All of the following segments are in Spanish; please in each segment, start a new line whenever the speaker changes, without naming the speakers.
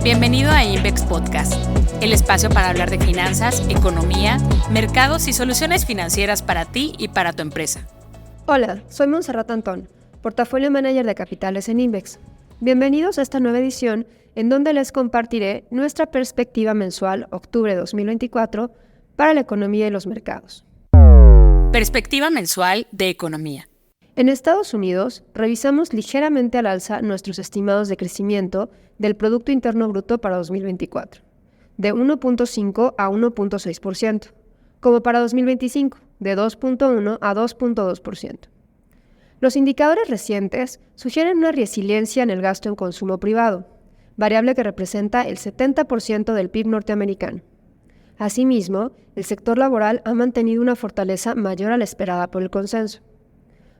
Bienvenido a Invex Podcast, el espacio para hablar de finanzas, economía, mercados y soluciones financieras para ti y para tu empresa.
Hola, soy Montserrat Antón, Portafolio Manager de Capitales en Invex. Bienvenidos a esta nueva edición en donde les compartiré nuestra perspectiva mensual octubre 2024 para la economía y los mercados.
Perspectiva mensual de economía.
En Estados Unidos, revisamos ligeramente al alza nuestros estimados de crecimiento del Producto Interno Bruto para 2024, de 1.5 a 1.6%, como para 2025, de 2.1 a 2.2%. Los indicadores recientes sugieren una resiliencia en el gasto en consumo privado, variable que representa el 70% del PIB norteamericano. Asimismo, el sector laboral ha mantenido una fortaleza mayor a la esperada por el consenso.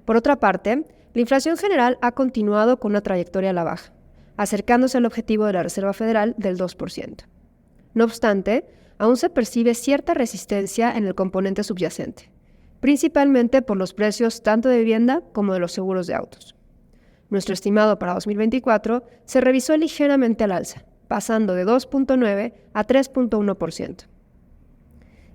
Por otra parte, la inflación general ha continuado con una trayectoria a la baja, acercándose al objetivo de la Reserva Federal del 2%. No obstante, aún se percibe cierta resistencia en el componente subyacente, principalmente por los precios tanto de vivienda como de los seguros de autos. Nuestro estimado para 2024 se revisó ligeramente al alza, pasando de 2.9 a 3.1%.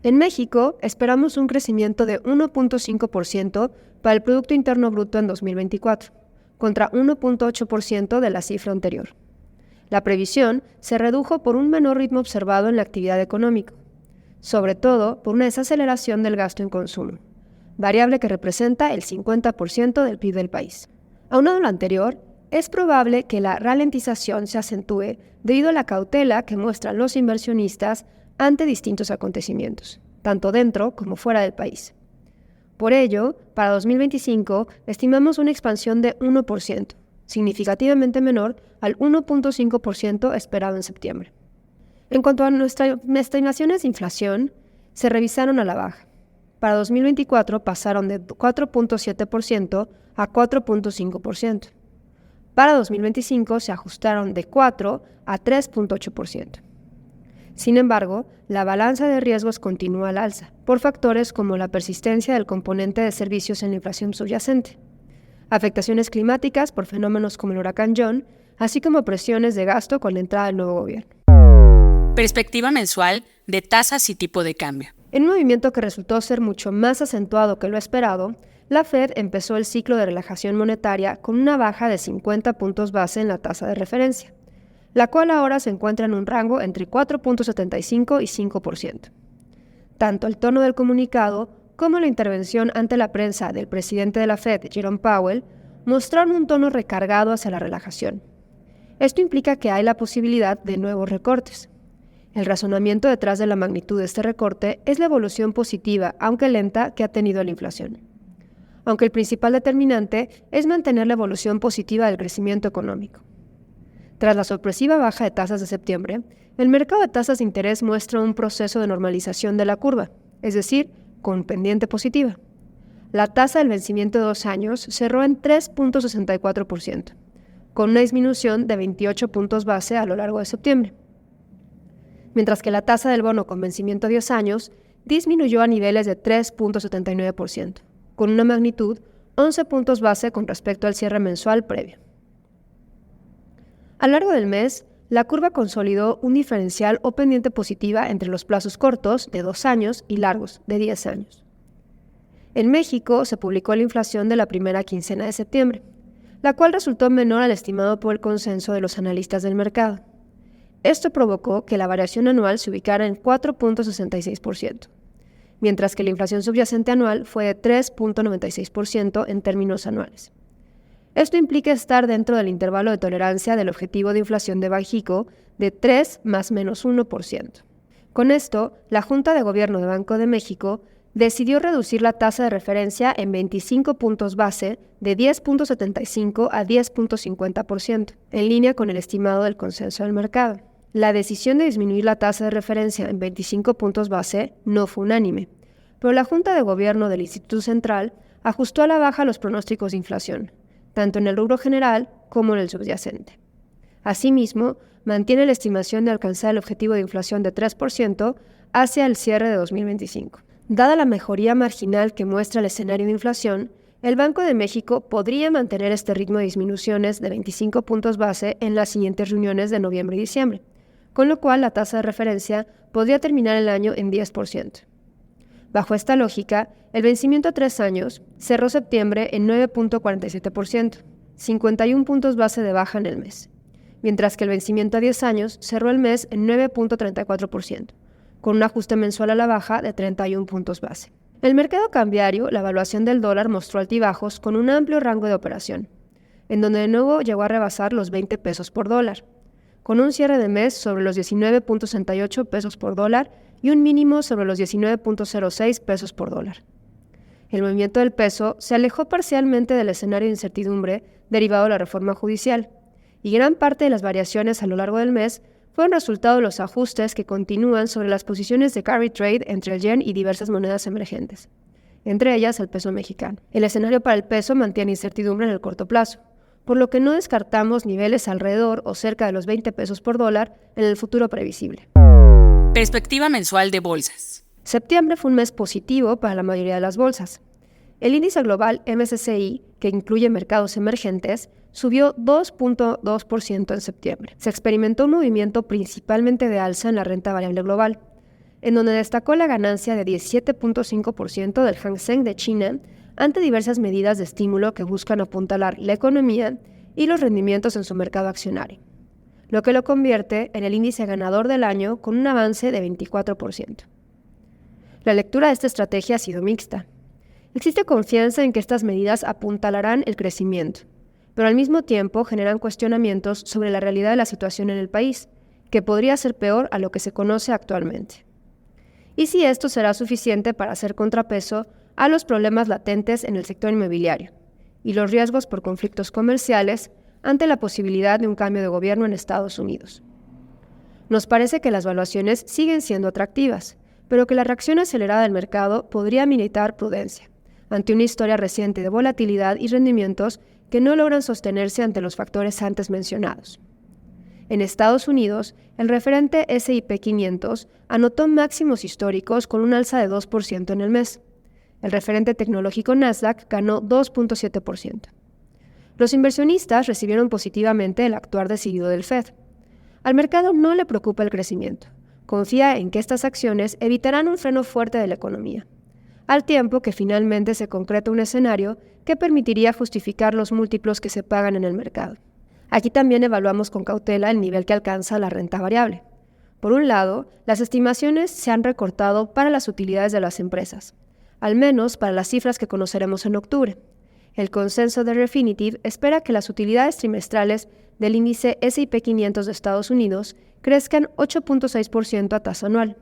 En México, esperamos un crecimiento de 1.5% para el Producto Interno Bruto en 2024, contra 1.8% de la cifra anterior. La previsión se redujo por un menor ritmo observado en la actividad económica, sobre todo por una desaceleración del gasto en consumo, variable que representa el 50% del PIB del país. Aunado a lo anterior, es probable que la ralentización se acentúe debido a la cautela que muestran los inversionistas ante distintos acontecimientos, tanto dentro como fuera del país. Por ello, para 2025 estimamos una expansión de 1%, significativamente menor al 1.5% esperado en septiembre. En cuanto a nuestras estimaciones de inflación, se revisaron a la baja. Para 2024 pasaron de 4.7% a 4.5%. Para 2025 se ajustaron de 4 a 3.8%. Sin embargo, la balanza de riesgos continúa al alza, por factores como la persistencia del componente de servicios en la inflación subyacente, afectaciones climáticas por fenómenos como el huracán John, así como presiones de gasto con la entrada del nuevo gobierno.
Perspectiva mensual de tasas y tipo de cambio.
En un movimiento que resultó ser mucho más acentuado que lo esperado, la Fed empezó el ciclo de relajación monetaria con una baja de 50 puntos base en la tasa de referencia, la cual ahora se encuentra en un rango entre 4.75 y 5%. Tanto el tono del comunicado como la intervención ante la prensa del presidente de la Fed, Jerome Powell, mostraron un tono recargado hacia la relajación. Esto implica que hay la posibilidad de nuevos recortes. El razonamiento detrás de la magnitud de este recorte es la evolución positiva, aunque lenta, que ha tenido la inflación. Aunque el principal determinante es mantener la evolución positiva del crecimiento económico. Tras la sorpresiva baja de tasas de septiembre, el mercado de tasas de interés muestra un proceso de normalización de la curva, es decir, con pendiente positiva. La tasa del vencimiento de 2 años cerró en 3.64%, con una disminución de 28 puntos base a lo largo de septiembre. Mientras que la tasa del bono con vencimiento de 10 años disminuyó a niveles de 3.79%, con una magnitud 11 puntos base con respecto al cierre mensual previo. A lo largo del mes, la curva consolidó un diferencial o pendiente positiva entre los plazos cortos, de 2 años, y largos, de 10 años. En México se publicó la inflación de la primera quincena de septiembre, la cual resultó menor al estimado por el consenso de los analistas del mercado. Esto provocó que la variación anual se ubicara en 4.66%, mientras que la inflación subyacente anual fue de 3.96% en términos anuales. Esto implica estar dentro del intervalo de tolerancia del objetivo de inflación de Banxico de 3 más menos 1%. Con esto, la Junta de Gobierno de Banco de México decidió reducir la tasa de referencia en 25 puntos base de 10.75 a 10.50%, en línea con el estimado del consenso del mercado. La decisión de disminuir la tasa de referencia en 25 puntos base no fue unánime, pero la Junta de Gobierno del Instituto Central ajustó a la baja los pronósticos de inflación, tanto en el rubro general como en el subyacente. Asimismo, mantiene la estimación de alcanzar el objetivo de inflación de 3% hacia el cierre de 2025. Dada la mejoría marginal que muestra el escenario de inflación, el Banco de México podría mantener este ritmo de disminuciones de 25 puntos base en las siguientes reuniones de noviembre y diciembre, con lo cual la tasa de referencia podría terminar el año en 10%. Bajo esta lógica, el vencimiento a 3 años cerró septiembre en 9.47%, 51 puntos base de baja en el mes, mientras que el vencimiento a 10 años cerró el mes en 9.34%, con un ajuste mensual a la baja de 31 puntos base. En el mercado cambiario, la evaluación del dólar mostró altibajos con un amplio rango de operación, en donde de nuevo llegó a rebasar los 20 pesos por dólar, con un cierre de mes sobre los 19.68 pesos por dólar y un mínimo sobre los 19.06 pesos por dólar. El movimiento del peso se alejó parcialmente del escenario de incertidumbre derivado de la reforma judicial, y gran parte de las variaciones a lo largo del mes fueron resultado de los ajustes que continúan sobre las posiciones de carry trade entre el yen y diversas monedas emergentes, entre ellas el peso mexicano. El escenario para el peso mantiene incertidumbre en el corto plazo, por lo que no descartamos niveles alrededor o cerca de los 20 pesos por dólar en el futuro previsible.
Perspectiva mensual de bolsas.
Septiembre fue un mes positivo para la mayoría de las bolsas. El índice global MSCI, que incluye mercados emergentes, subió 2.2% en septiembre. Se experimentó un movimiento principalmente de alza en la renta variable global, en donde destacó la ganancia de 17.5% del Hang Seng de China ante diversas medidas de estímulo que buscan apuntalar la economía y los rendimientos en su mercado accionario, lo que lo convierte en el índice ganador del año con un avance de 24%. La lectura de esta estrategia ha sido mixta. Existe confianza en que estas medidas apuntalarán el crecimiento, pero al mismo tiempo generan cuestionamientos sobre la realidad de la situación en el país, que podría ser peor a lo que se conoce actualmente. Y si esto será suficiente para hacer contrapeso a los problemas latentes en el sector inmobiliario y los riesgos por conflictos comerciales ante la posibilidad de un cambio de gobierno en Estados Unidos. Nos parece que las valuaciones siguen siendo atractivas, pero que la reacción acelerada del mercado podría militar prudencia ante una historia reciente de volatilidad y rendimientos que no logran sostenerse ante los factores antes mencionados. En Estados Unidos, el referente S&P 500 anotó máximos históricos con un alza de 2% en el mes. El referente tecnológico Nasdaq ganó 2.7%. Los inversionistas recibieron positivamente el actuar decidido del Fed. Al mercado no le preocupa el crecimiento. Confía en que estas acciones evitarán un freno fuerte de la economía, al tiempo que finalmente se concreta un escenario que permitiría justificar los múltiplos que se pagan en el mercado. Aquí también evaluamos con cautela el nivel que alcanza la renta variable. Por un lado, las estimaciones se han recortado para las utilidades de las empresas, al menos para las cifras que conoceremos en octubre. El consenso de Refinitiv espera que las utilidades trimestrales del índice S&P 500 de Estados Unidos crezcan 8.6% a tasa anual.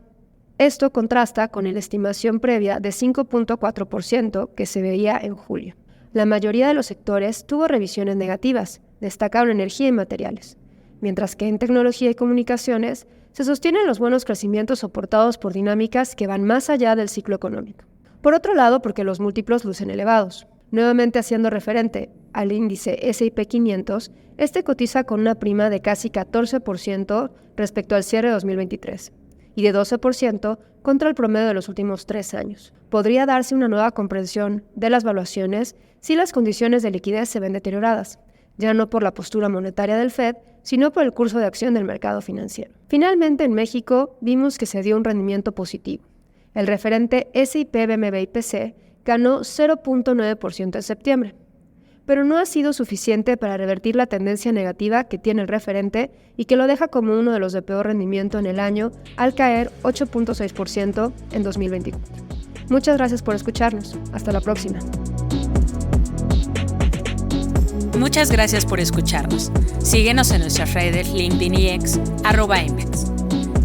Esto contrasta con la estimación previa de 5.4% que se veía en julio. La mayoría de los sectores tuvo revisiones negativas, destacaron energía y materiales, mientras que en tecnología y comunicaciones se sostienen los buenos crecimientos soportados por dinámicas que van más allá del ciclo económico. Por otro lado, porque los múltiplos lucen elevados. Nuevamente haciendo referente al índice S&P 500, este cotiza con una prima de casi 14% respecto al cierre de 2023 y de 12% contra el promedio de los últimos 3 años. Podría darse una nueva comprensión de las valuaciones si las condiciones de liquidez se ven deterioradas, ya no por la postura monetaria del Fed, sino por el curso de acción del mercado financiero. Finalmente, en México, vimos que se dio un rendimiento positivo. El referente S&P BMV/IPC ganó 0.9% en septiembre, pero no ha sido suficiente para revertir la tendencia negativa que tiene el referente y que lo deja como uno de los de peor rendimiento en el año, al caer 8.6% en 2024. Muchas gracias por escucharnos. Hasta la próxima.
Muchas gracias por escucharnos. Síguenos en nuestras redes LinkedIn y X, @Invex.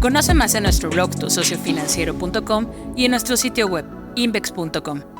Conoce más en nuestro blog tusociofinanciero.com y en nuestro sitio web invex.com.